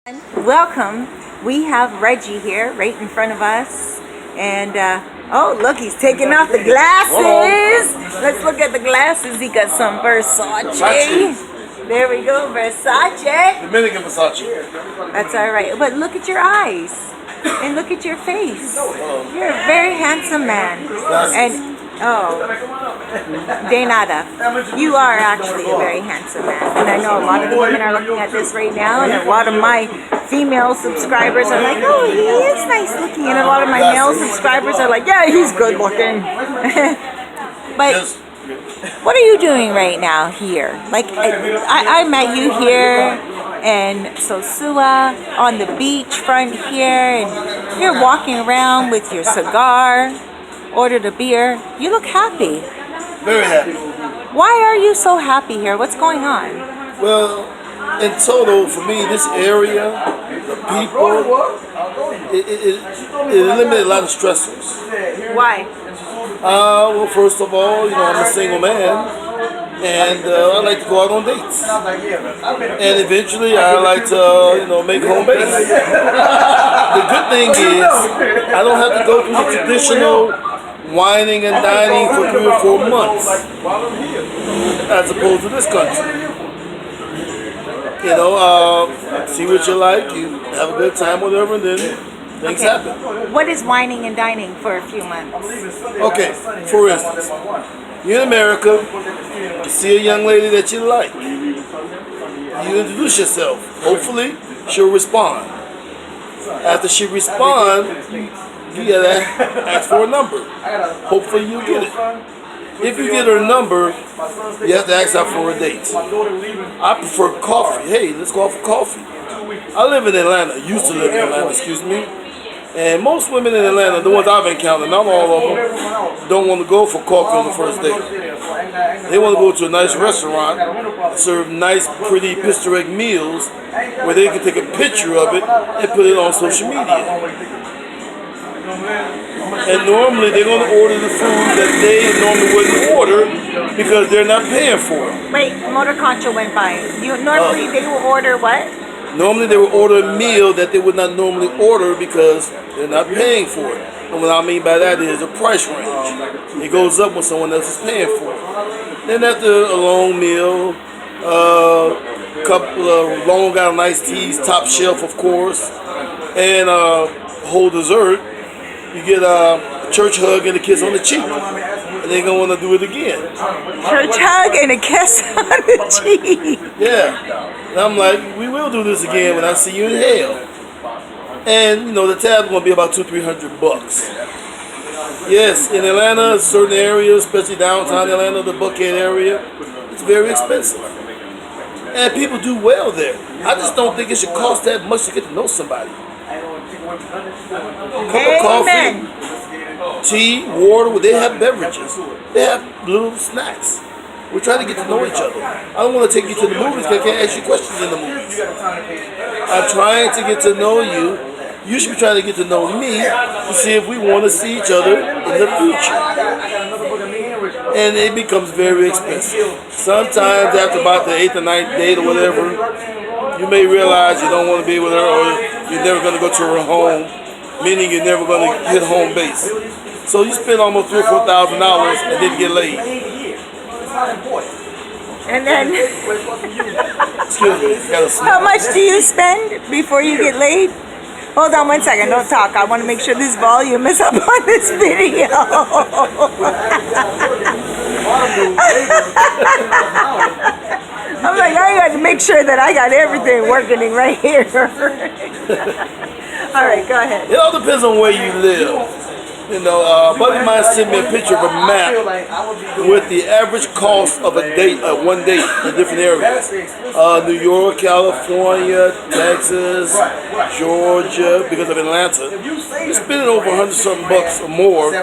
Welcome. We have Reggie here right in front of us. And, oh, look, he's taking off the glasses. Let's look at the glasses. He got some Versace. There we go, Versace. Dominican Versace. That's all right. But look at your eyes. And look at your face. You're a very handsome man. And, oh, de nada. You are actually a very handsome man. And I know a lot of the women are looking at this right now, and a lot of my female subscribers are like, oh, he is nice looking. And a lot of my male subscribers are like, yeah, he's good looking. But what are you doing right now here? Like, I met you here in Sosua on the beach front here, and you're walking around with your cigar, ordered a beer. You look happy. Very happy. Why are you so happy here? What's going on? Well, in total, for me, this area, the people, it eliminated a lot of stressors. Why? Well, first of all, I'm a single man, and I like to go out on dates. And eventually, I like to, make home base. The good thing is, I don't have to go through the traditional whining and dining for 3 or 4 months, as opposed to this country. See what you like, you have a good time, whatever, and then things happen. What is whining and dining for a few months? Okay, for instance, you're in America, you see a young lady that you like, you introduce yourself. Hopefully, she'll respond. After she responds, you gotta ask for a number. Hopefully you get it. If you get her number, you have to ask out for a date. I prefer coffee. Hey, let's go out for coffee. I live in Atlanta, used to live in Atlanta, excuse me. And most women in Atlanta, the ones I've encountered, not all of them, don't want to go for coffee on the first date. They want to go to a nice restaurant, serve nice, pretty, picturesque meals, where they can take a picture of it and put it on social media. And normally they're going to order the food that they normally wouldn't order because they're not paying for it. Wait, motor concho went by. Normally they will order what? Normally they will order a meal that they would not normally order because they're not paying for it. And what I mean by that is the price range. It goes up when someone else is paying for it. Then after a long meal, couple of long got iced teas, top shelf of course, and whole dessert, you get a church hug and a kiss on the cheek. And they're going to want to do it again. Church hug and a kiss on the cheek. Yeah. And I'm like, we will do this again when I see you in hell. And, the tab's going to be about $200-300. Yes, in Atlanta, certain areas, especially downtown Atlanta, the Buckhead area, it's very expensive. And people do well there. I just don't think it should cost that much to get to know somebody. A cup of coffee, tea, water, they have beverages. They have little snacks. We're trying to get to know each other. I don't want to take you to the movies because I can't ask you questions in the movies. I'm trying to get to know you. You should be trying to get to know me to see if we want to see each other in the future. And it becomes very expensive. Sometimes after about the 8th or 9th date or whatever, you may realize you don't want to be with her, or you're never going to go to her home, meaning you're never going to hit home base. So you spend almost $3,000 or $4,000 and then get laid. And then, excuse me, how much do you spend before you get laid? Hold on one second, don't talk. I want to make sure this volume is up on this video. I'm like, I got to make sure that I got everything working right here. All right, go ahead. It all depends on where you live. A buddy of mine sent me a picture of a map with the average cost of one date in different areas. New York, California, Texas, Georgia, because of Atlanta. You're spending over $100-something or more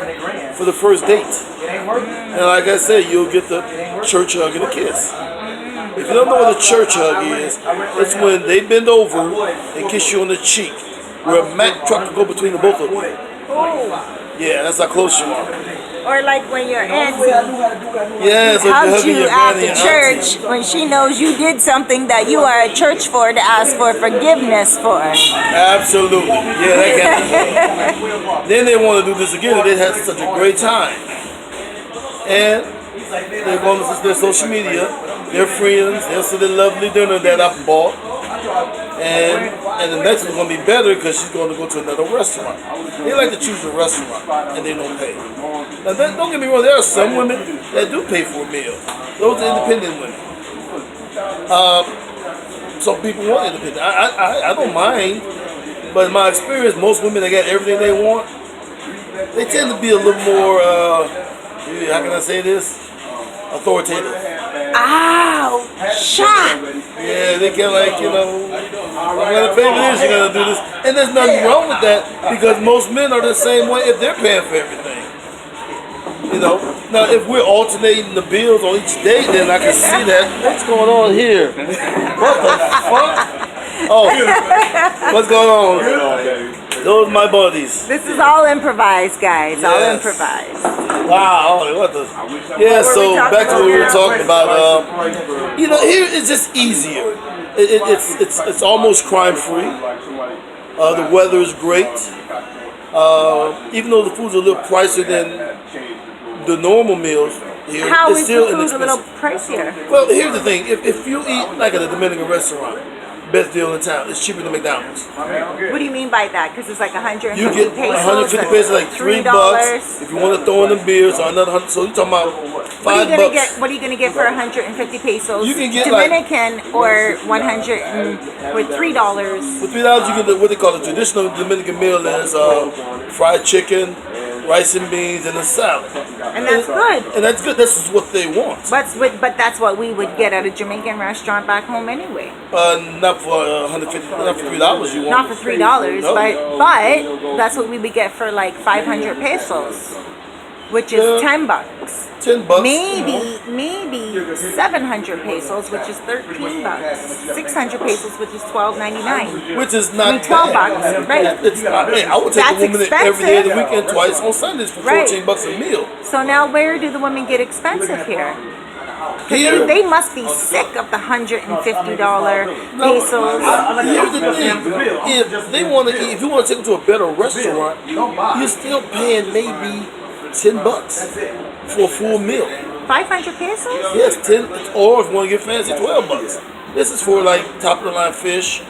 for the first date. And like I said, you'll get the church hug and a kiss. If you don't know what a church hug is, it's when they bend over and kiss you on the cheek, where a Mack truck will go between the both of them. Yeah, that's how close you are. Or like when your auntie Yes, hugs you after church when she knows you did something that you are at church for to ask for forgiveness for. Absolutely. Yeah, that can. Then they want to do this again, and they had such a great time. And they're going to their social media, their friends, they'll see the lovely dinner that I bought. And the next one's going to be better because she's going to go to another restaurant. They like to choose a restaurant, and they don't pay. Now, don't get me wrong, there are some women that do pay for a meal. Those are independent women. Some people want independent. I don't mind, but in my experience, most women that get everything they want, they tend to be a little more, how can I say this? Authoritative. Ow! Shot! Yeah, they get like, I'm gonna pay for this, you're gonna do this. And there's nothing wrong with that because most men are the same way if they're paying for everything. Now if we're alternating the bills on each day, then I can see that. What's going on here? What the fuck? Oh, what's going on? Those are my buddies. This is all improvised, guys. Yes. All improvised. Wow, what the? Yeah, so back to what we were talking about. Here it's just easier. It's almost crime free. The weather is great. Even though the food's a little pricier than the normal meals here, How it's is still the food a little inexpensive. pricier? Well, here's the thing: if you eat like at a Dominican restaurant, best deal in town, it's cheaper than McDonald's. What do you mean by that? Because it's like 150 You get pesos. 150 pesos, like $3. If you want to throw in the beers, or another 100. So you're talking about $5. What are you gonna get for 150 pesos? You can get Dominican or 100 with $3. With $3, you get what they call a traditional Dominican meal. There's fried chicken, rice and beans, and a salad. And that's good. And that's good. This is what they want. But that's what we would get at a Jamaican restaurant back home anyway. Not for $150, not for $3. You want not for $3, no. but that's what we would get for like 500 pesos, which is $10. $10. Maybe 700 pesos, which is $13. 600 pesos, which is $12.99. Which is not $12, bad. right? It's not. Hey, I would take That's a woman expensive. every day of the weekend, twice on Sundays for $14 a meal. So now, where do the women get expensive here? Here, They must be sick of the $150 pesos. Here's the thing: if you want to take them to a better restaurant, you're still paying maybe $10 for a full meal. 500 pesos? Yes, 10. Or if you want to get fancy, $12. This is for like top of the line fish,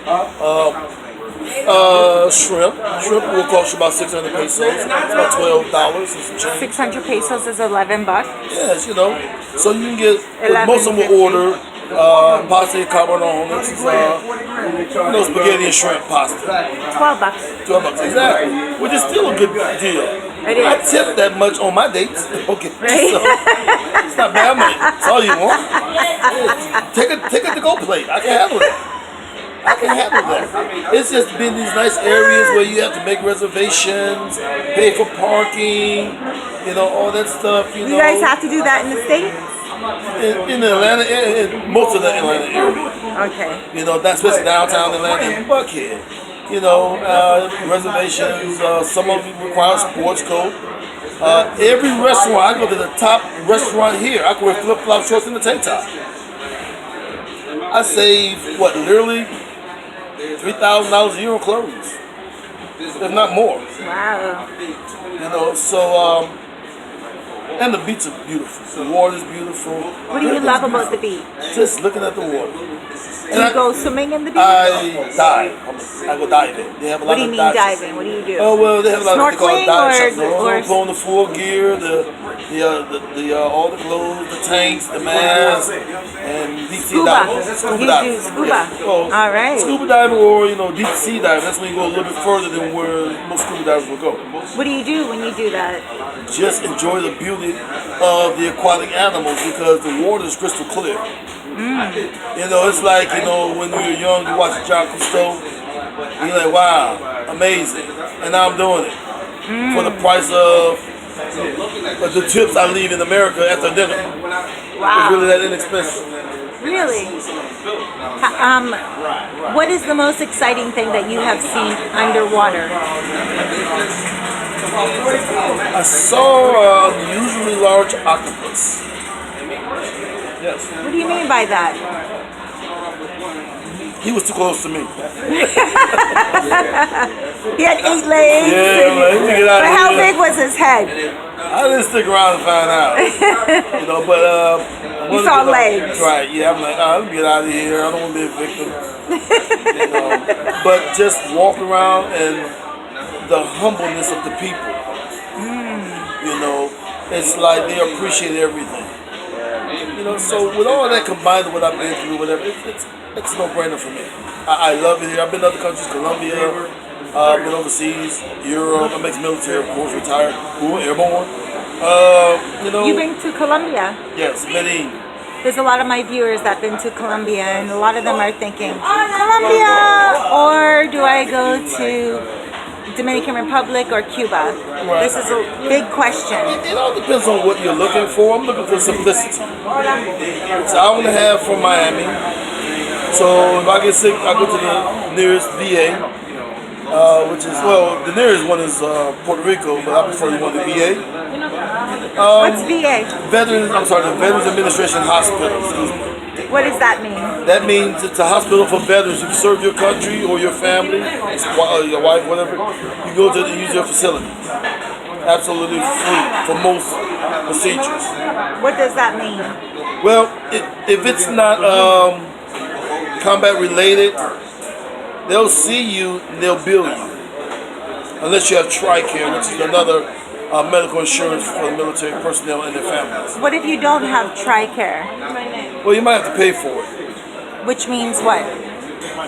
shrimp. Shrimp will cost you about 600 pesos. It's about $12 and some change. 600 pesos is $11. Yes, so you can get. Most of them will order pasta and carbonara, which is spaghetti and shrimp pasta. $12. $12, exactly. Which is still a good deal. It is. I tip that much on my dates. Okay, Right? so it's not bad money. That's all you want. Take a to-go plate. I can handle it. I can handle that. It's just been these nice areas where you have to make reservations, pay for parking, all that stuff. You guys have to do that in the States? In the Atlanta area, in most of the Atlanta area. Okay. Especially downtown Atlanta and Buckhead. Reservations. Some of them require sports code. Every restaurant, I go to the top restaurant here. I can wear flip-flop shorts and a tank top. I save literally $3,000 a year on clothes, if not more. Wow. And the beaches are beautiful. The water is beautiful. What do you love about the beach? Just looking at the water. Do you go swimming in the beach? I dive. I go diving. They have a lot What do you of mean dive diving? What do you do? Oh well, they have a lot of what they call dive shops. Snorkeling or Put on the full gear, all the clothes, the tanks, the masks, and deep sea diving. Scuba diving. You do scuba. Well, all right. Scuba diving or deep sea diving. That's when you go a little bit further than where most scuba divers will go. What do you do when you do that? Just enjoy the beauty of the aquatic animals because the water is crystal clear. It's like, when we were young, you watch John Cousteau, you're like, wow, amazing. And now I'm doing it for the price of the trips I leave in America after dinner. Wow. It's really that inexpensive. Really? What is the most exciting thing that you have seen underwater? I saw an unusually large octopus. Yes. What do you mean by that? He was too close to me. He had 8 legs. Yeah, I'm like, let me get out But of how here. big was his head? I didn't stick around to find out. But You saw legs. Right? Yeah, I'm like, let me get out of here. I don't want to be a victim. But just walk around and the humbleness of the people. It's like they appreciate everything. So with all that combined with what I've been through, whatever, it's a no-brainer for me. I love it here. I've been to other countries, Colombia, I've been overseas, Europe. I'm ex-military, of course, retired, airborne. You've been to Colombia? Yes, many. There's a lot of my viewers that have been to Colombia, and a lot of them are thinking, Colombia, or do I go to Dominican Republic or Cuba? Right. This is a big question. It all depends on what you're looking for. I'm looking for simplicity. It's an hour and a half from Miami. So if I get sick, I go to the nearest VA, which is, the nearest one is Puerto Rico, but I prefer the one to VA. What's VA? The Veterans Administration Hospital, excuse me. What does that mean? That means it's a hospital for veterans. You've served your country or your family, your wife, whatever. You go to use their facility. Absolutely free for most procedures. What does that mean? Well, if it's not combat related, they'll see you and they'll bill you. Unless you have TRICARE, which is another medical insurance for the military personnel and their families. What if you don't have TRICARE? Well, you might have to pay for it. Which means what?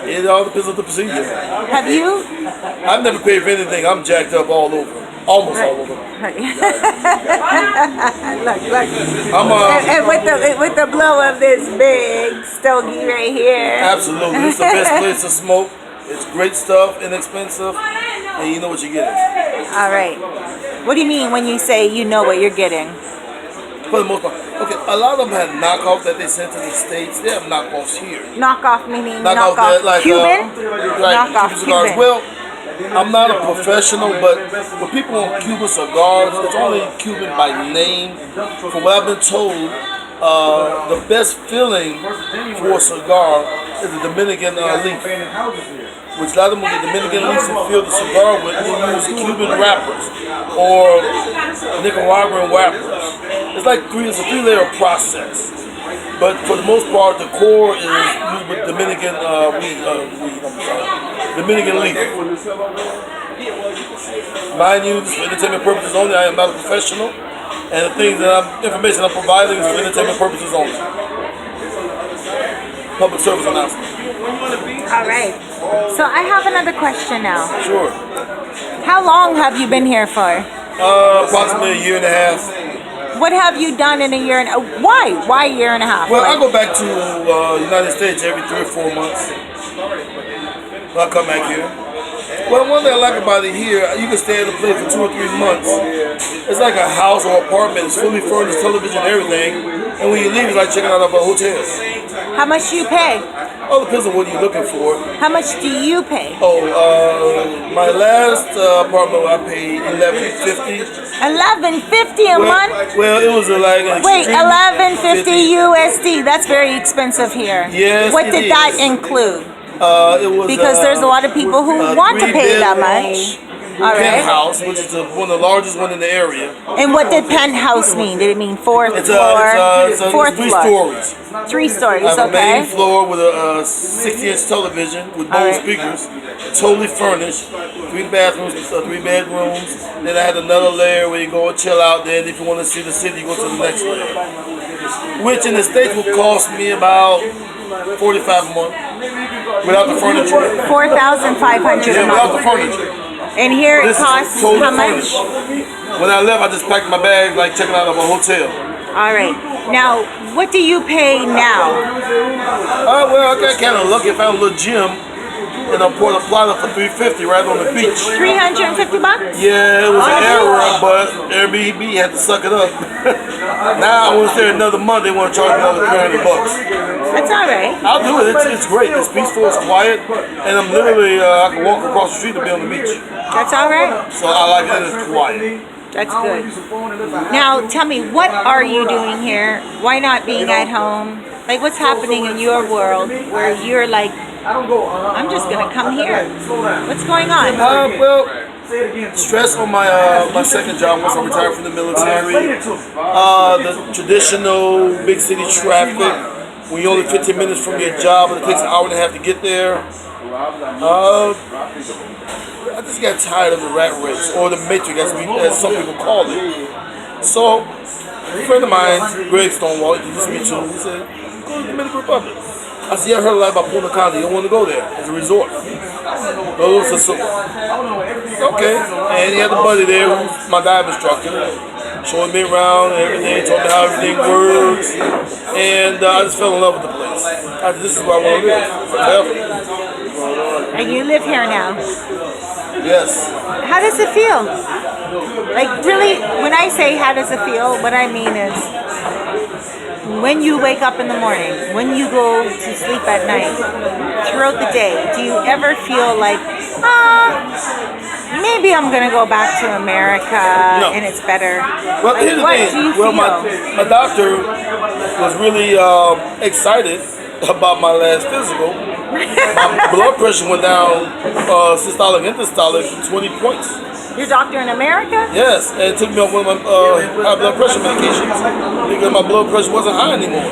It all depends on the procedure. Have you? I've never paid for anything. I'm jacked up all over. Almost all over. Look. I'm And with the blow of this big stogie right here. Absolutely. It's the best place to smoke. It's great stuff, inexpensive, and you know what you're getting. All right. What do you mean when you say you know what you're getting? For the most part. Okay, a lot of them had knockoffs that they sent to the States. They have knockoffs here. Knockoff meaning Knockoff Cuban? Right, Knockoff Cuban cigars. Cuban. Well, I'm not a professional, but for people on Cuban cigars, it's only Cuban by name. From what I've been told, the best filling for a cigar is the Dominican leaf. Which a lot of them, the Dominican leaves to fill the cigar with, they use Cuban wrappers or Nicaraguan wrappers. It's like it's a 3-layer process. But for the most part, the core is used with Dominican Dominican leaf. Mind you, this is for entertainment purposes only. I am not a professional, and the things that information I'm providing is for entertainment purposes only. Public service announcement. All right. So I have another question now. Sure. How long have you been here for? Approximately a year and a half. What have you done in a year and why? Why a year and a half? Well, I go back to United States every 3 or 4 months. I'll come back here. Well, one thing I like about it here, you can stay at a place for 2 or 3 months. It's like a house or apartment. It's fully furnished, television, everything. And when you leave, it's like checking out of a hotel. How much do you pay? All depends on what you're looking for. How much do you pay? My last apartment I paid $11.50. $11.50 a month? Well, it was like an wait, $11.50 USD. That's very expensive here. Yes, what did that include? It was because there's a lot of people who want to pay that much. All right. Penthouse, which is one of the largest one in the area. And what did penthouse mean? Did it mean fourth it's floor? Fourth 3 floor. stories. 3 stories, I have okay. a main floor with a 60-inch television with Bose speakers, totally furnished. 3 bathrooms, 3 bedrooms. Then I had another layer where you go and chill out there. And if you want to see the city, you go to the next layer. Which in the States would cost me about $45 a month without the furniture. $4,500 a month. Without the furniture. And here it costs totally how much? When I left, I just packed my bag like checking out of a hotel. All right. Now, what do you pay now? Well, I got kind of lucky. I found a little gym in a plata for $350 right on the beach. $350? Yeah, it was an error, but Airbnb had to suck it up. Now I want to stay another month. They want to charge another $300. That's all right. I'll do it. It's great. It's peaceful. It's quiet, and I'm literally I can walk across the street and be on the beach. That's all right. So I like it. It's quiet. That's good. Now, tell me, what are you doing here? Why not being at home? Like, what's happening in your world where you're like, I'm just gonna come here? What's going on? Well, stress on my my second job once I retired from the military. The traditional big city traffic. When you're only 15 minutes from your job, and it takes an hour and a half to get there. I just got tired of the rat race, or the matrix as some people call it. So, a friend of mine, Greg Stonewall, he used me too. He said, "Go to the Dominican Republic." I said, "Yeah, I heard a lot about Punta Cana. You don't want to go there. It's a resort." Go to Sosua. Okay. And he had a buddy there who's my dive instructor, showing me around and everything, told me how everything works. And I just fell in love with the place. This is where I want to live forever. And you live here now. Yes. How does it feel? Like, really, when I say how does it feel, what I mean is when you wake up in the morning, when you go to sleep at night, throughout the day, do you ever feel like, maybe I'm going to go back to America and it's better? Well, like, here's the what thing. do you feel? My doctor was really excited about my last physical. My blood pressure went down systolic and diastolic 20 points. Your doctor in America? Yes, and it took me off one of my high blood pressure medications because my blood pressure wasn't high anymore.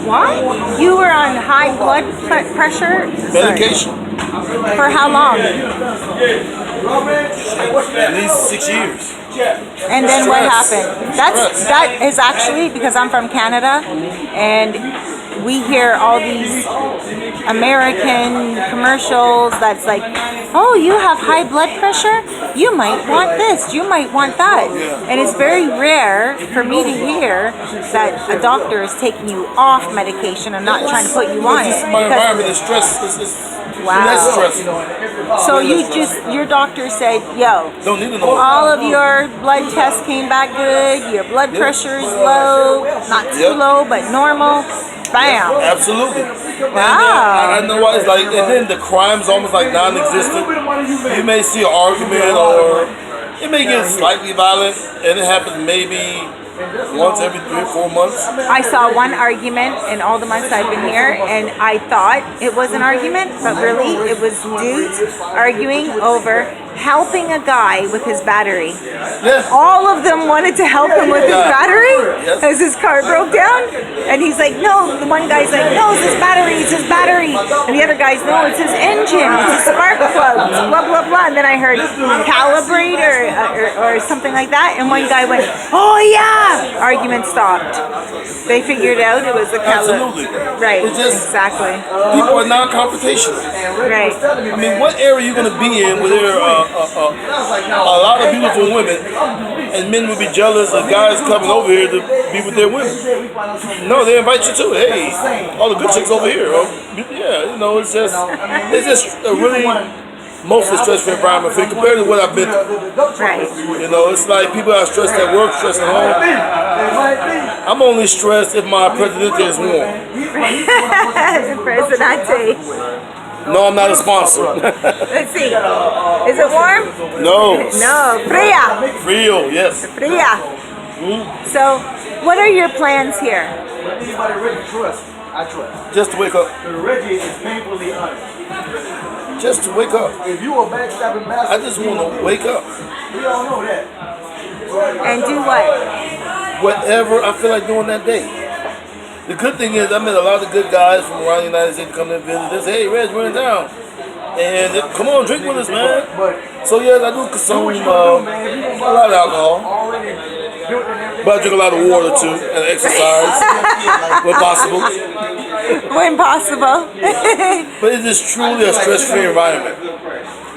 What? You were on high blood pressure? Medication. Sorry. For how long? At least 6 years. And then what happened? That is actually because I'm from Canada, and we hear all these American commercials that's like, oh, you have high blood pressure? You might want this, you might want that. And it's very rare for me to hear that a doctor is taking you off medication and not trying to put you on it. My environment is stress. Wow. Less stressful. So your doctor said, yo, don't need to know. All of your blood tests came back good, your blood pressure is low, not too low, but normal. Bam. Absolutely. Wow. I know why it's like, and then the crime's almost like non-existent. You may see an argument, or it may get slightly violent, and it happens maybe once every 3 or 4 months. I saw one argument in all the months I've been here, and I thought it was an argument, but really it was dudes arguing over helping a guy with his battery. Yes. All of them wanted to help him with his battery as his car broke down, and he's like, no. The one guy's like, no, it's his battery, it's his battery, and the other guy's, no, it's his engine, it's his spark plugs, blah blah blah. And then I heard calibrate or something like that, and one guy went, oh yeah. Argument stopped. They figured out it was the Absolutely. Right. It's just, exactly. People are non-confrontational. Right. I mean, what area are you going to be in where there are a lot of beautiful women, and men would be jealous of guys coming over here to be with their women? No, they invite you too. Hey, all the good chicks over here. Yeah, you know, it's just a really mostly stressful environment for you compared to what I've been through. Right. You know, it's like people are stressed at work, stressed at home. I'm only stressed if my presidente is warm. Presidente. No, I'm not a sponsor. Let's see. Is it warm? No. No. Fria. Frio, yes. Fria. So, what are your plans here? Just to wake up. Reggie is painfully honest. Just to wake up. If you a backstabbing bastard, I just want to wake up. we all know that. And do what? Whatever I feel like doing that day. The good thing is I met a lot of good guys from around the United States to come and visit. They say, hey, Reg, we're in town. And come on, drink with us, man. So yes, I do consume a lot of alcohol. But I drink a lot of water too, and exercise when possible. When possible. But it is truly a stress-free environment.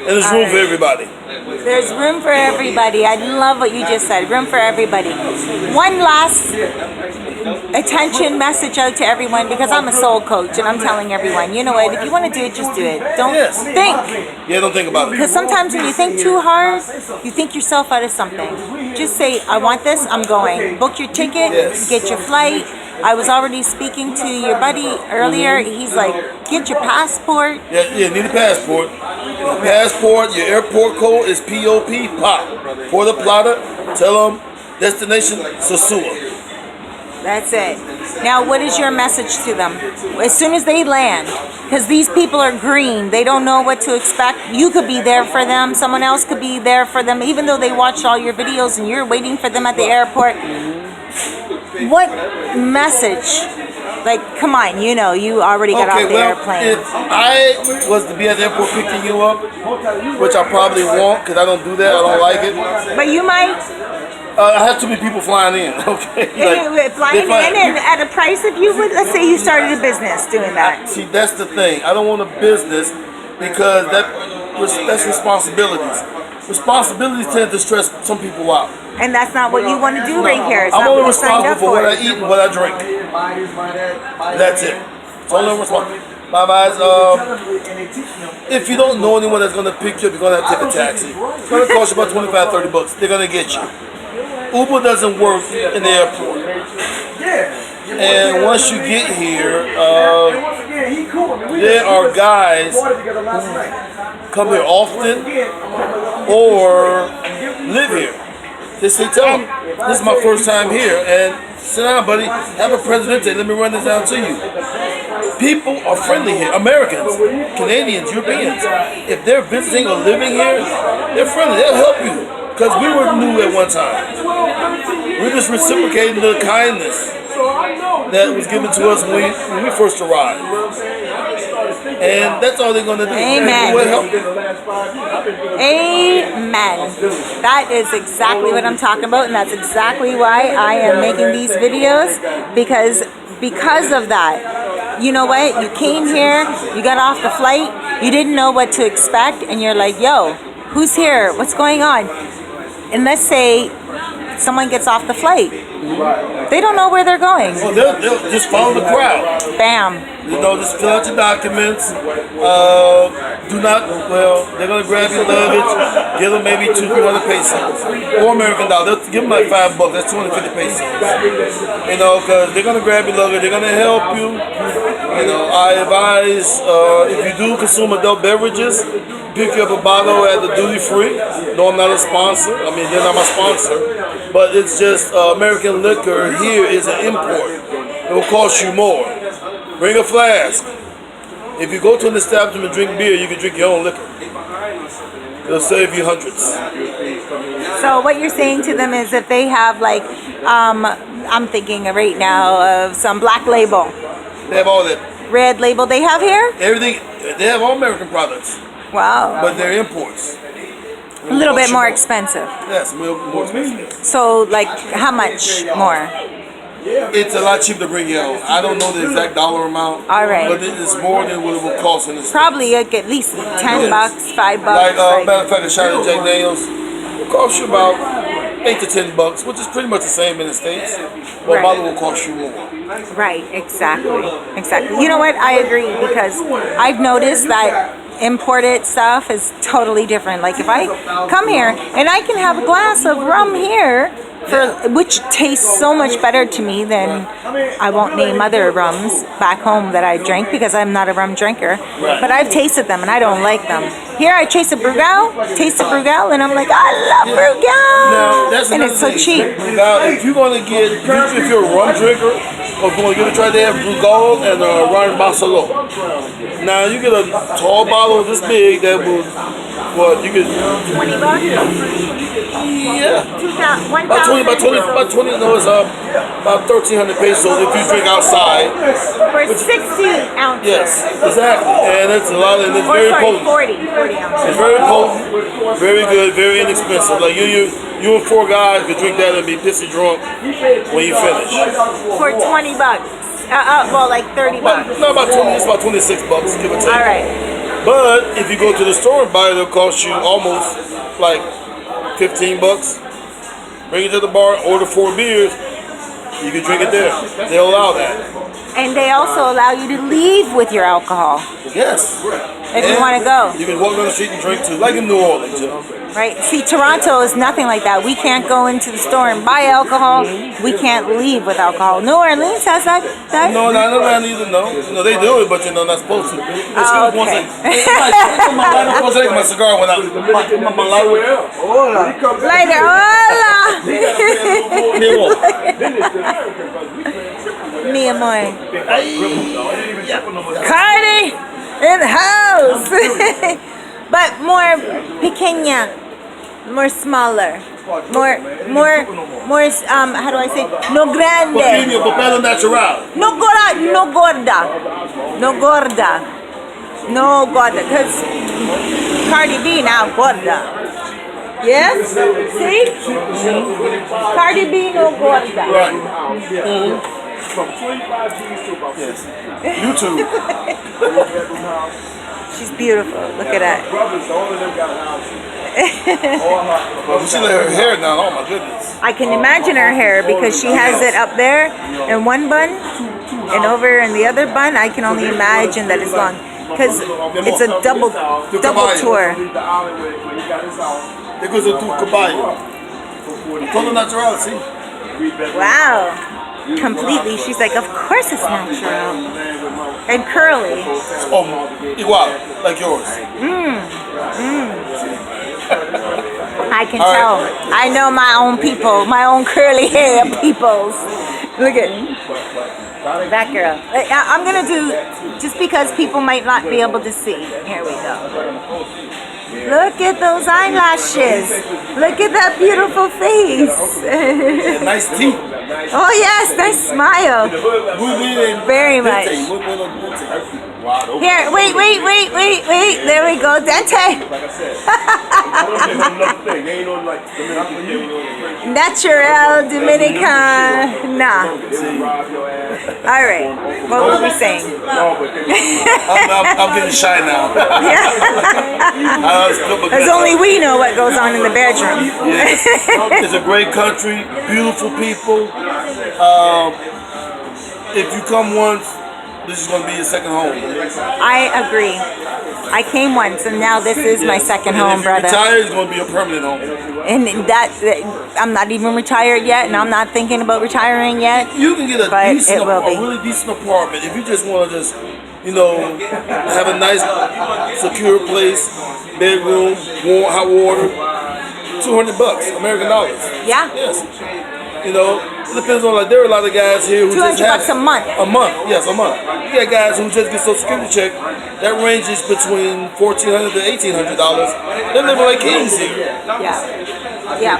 And there's room for everybody. There's room for everybody. I love what you just said. Room for everybody. One last attention message out to everyone, because I'm a soul coach and I'm telling everyone, you know what, if you want to do it, just do it. Don't think. Yeah, don't think about it. Because sometimes when you think too hard, you think yourself out of something. Just say, I want this, I'm going. Book your ticket, get your flight. I was already speaking to your buddy earlier. He's like, get your passport. Yeah, need a passport. Your passport, your airport code is POP, pop. Puerta, plata, tell them destination, Sosua. That's it. Now, what is your message to them? As soon as they land, because these people are green, they don't know what to expect. You could be there for them. Someone else could be there for them, even though they watched all your videos and you're waiting for them at the airport. What message? Like, come on, you know, you already got off the airplane. If I was to be at the airport picking you up, which I probably won't, because I don't do that, I don't like it. But you might. I have too many people flying in, okay? Flying in and at a price, if you would, let's say you started a business doing that. See, that's the thing. I don't want a business because that's responsibilities. Responsibilities tend to stress some people out. And that's not what you want to do right here. I'm only responsible for what I eat and what I drink. That's it. It's only I'm responsible. My guys, if you don't know anyone that's going to pick you up, you're going to have to take a taxi. It's going to cost you about 25, 30 bucks. They're going to get you. Uber doesn't work in the airport. And once you get here, there are guys who come here often or live here. They say, tell them, this is my first time here, and sit down, buddy, have a presidente, let me run this down to you. People are friendly here, Americans, Canadians, Europeans. If they're visiting or living here, they're friendly, they'll help you. Because we were new at one time. We're just reciprocating the kindness that was given to us when we first arrived. And that's all they're going to do. Amen. Amen. That is exactly what I'm talking about, and that's exactly why I am making these videos, because of that. You know what? You came here, you got off the flight, you didn't know what to expect, and you're like, yo, who's here? What's going on? And let's say someone gets off the flight. They don't know where they're going. Well, they'll just follow the crowd. Bam. You know, just fill out your documents. They're going to grab your luggage, give them maybe 200-300 pesos. Or American dollar. They'll give them like $5. That's 250 pesos. You know, because they're going to grab your luggage. They're going to help you. You know, I advise, if you do consume adult beverages, pick you up a bottle at the duty free. No, I'm not a sponsor. I mean, they're not my sponsor. But it's just American liquor here is an import. It will cost you more. Bring a flask. If you go to an establishment and drink beer, you can drink your own liquor. It'll save you hundreds. So what you're saying to them is if they have like, I'm thinking right now of some Black Label. They have all that. Red Label they have here? Everything. They have all American products. Wow. But they're imports. A little bit more expensive. Yes, more expensive. So, like, how much more? It's a lot cheaper to bring your own. I don't know the exact dollar amount. All right. But it's more than what it would cost in this. Probably like at least $10, $5. Like, matter of fact, a shot of Jack Daniels will cost you about $8 to $10, which is pretty much the same in the States. But a bottle will cost you more. Right, exactly. You know what? I agree, because I've noticed that imported stuff is totally different. Like if I come here and I can have a glass of rum here, which tastes so much better to me than, I won't name other rums back home that I drink because I'm not a rum drinker, but I've tasted them and I don't like them. Here I taste a brugal, and I'm like, I love brugal, and it's so cheap. Now, if you're going to get, if you're a rum drinker, or if you want to give it a try, they have brugal and rum basalo. Now you get a tall bottle this big that will, you get $20? Yeah. About 20, no, it's about 1,300 pesos if you drink outside. For 60 ounces. Yes, exactly. And it's a lot, and it's very potent. 40 ounces. It's very potent, very good, very inexpensive. Like you and 4 guys could drink that and be pissy drunk when you finish. For $20. Well, like $30. No, about 20. It's about $26, give or take. All right. But if you go to the store and buy it, it'll cost you almost like $15. Bring it to the bar, order 4 beers, you can drink it there. They'll allow that. And they also allow you to leave with your alcohol. Yes. if you want to go. You can walk down the street and drink too, like in New Orleans, you know. Right. See, Toronto is nothing like that. We can't go into the store and buy alcohol. We can't leave with alcohol. New Orleans has that. No, not Atlanta either. No, they do it, but not supposed to. Oh, okay. My cigar went out. My light went out. Later. Hola. Mi amor. Cardi in the house. But more pequeña, more smaller, more, how do I say? No grande. Papel natural. No gorda, no gorda. Because Cardi B now gorda. Yes? See? Cardi B no gorda. Right. From 25 G's to about YouTube. She's beautiful. Look at that. She let her hair down. Oh my goodness. I can imagine her hair because she has it up there in one bun and over in the other bun. I can only imagine that it's long because it's a double tour. It goes to caballo. Todo natural, see? Wow. Completely. She's like, of course it's natural. And curly. Oh, igual, like yours. I can tell. I know my own people, my own curly hair peoples. Look at that girl. I'm going to do, just because people might not be able to see. Here we go. Look at those eyelashes. Look at that beautiful face. Nice teeth. Oh yes, nice smile. Very much. Here, wait. There we go, Dente. Natural Dominicana. All right, what were we saying? I'm getting shy now. Because only we know what goes on in the bedroom. Yes. It's a great country, beautiful people. If you come once, this is going to be your second home. I agree. I came once, and now this is my second home, brother. If you retire, it's going to be a permanent home. And I'm not even retired yet, and I'm not thinking about retiring yet. You can get a really decent apartment if you just want to have a nice, secure place, bedroom, warm, hot water. $200, American dollars. Yeah. Yes. It depends on, there are a lot of guys here who just have $200 a month. A month, yes, a month. You got guys who just get Social Security check. That ranges between $1,400 to $1,800. They're living like kings here. Yeah.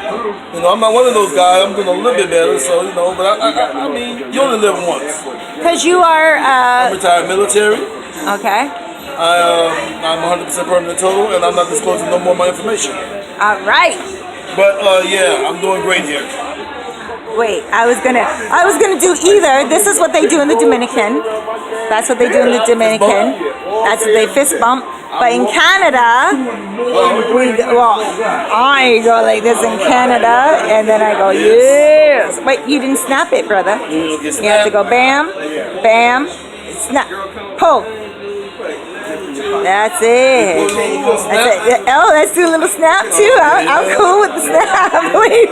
I'm not one of those guys. I'm doing a little bit better, but I mean, you only live once. Because you are I'm retired military. Okay. I'm 100% permanent total, and I'm not disclosing no more of my information. All right. But yeah, I'm doing great here. Wait, I was gonna do either. This is what they do in the Dominican. That's what they do in the Dominican. That's what they fist bump. But in Canada, I go like this in Canada, and then I go yes. Wait, you didn't snap it, brother. You have to go bam, bam, snap, pull. That's it. Oh, let's do a little snap too. I'm cool with the snap. Wait.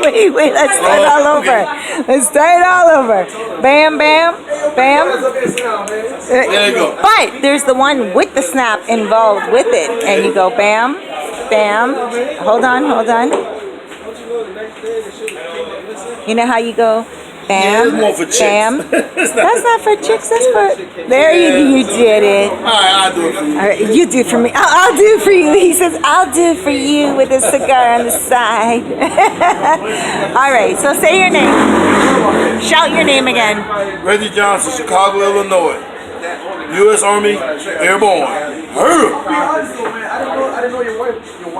Let's start all over. Bam, bam, bam. There you go. But there's the one with the snap involved with it. And you go bam, bam. Hold on. You know how you go? Bam, bam. That's not for chicks. That's for. There you did it. All right, I'll do it for you. All right, you do it for me. I'll do it for you. He says, I'll do it for you with a cigar on the side. All right, so say your name. Shout your name again. Reggie Johnson, Chicago, Illinois. U.S. Army, Airborne. I didn't know your wife was from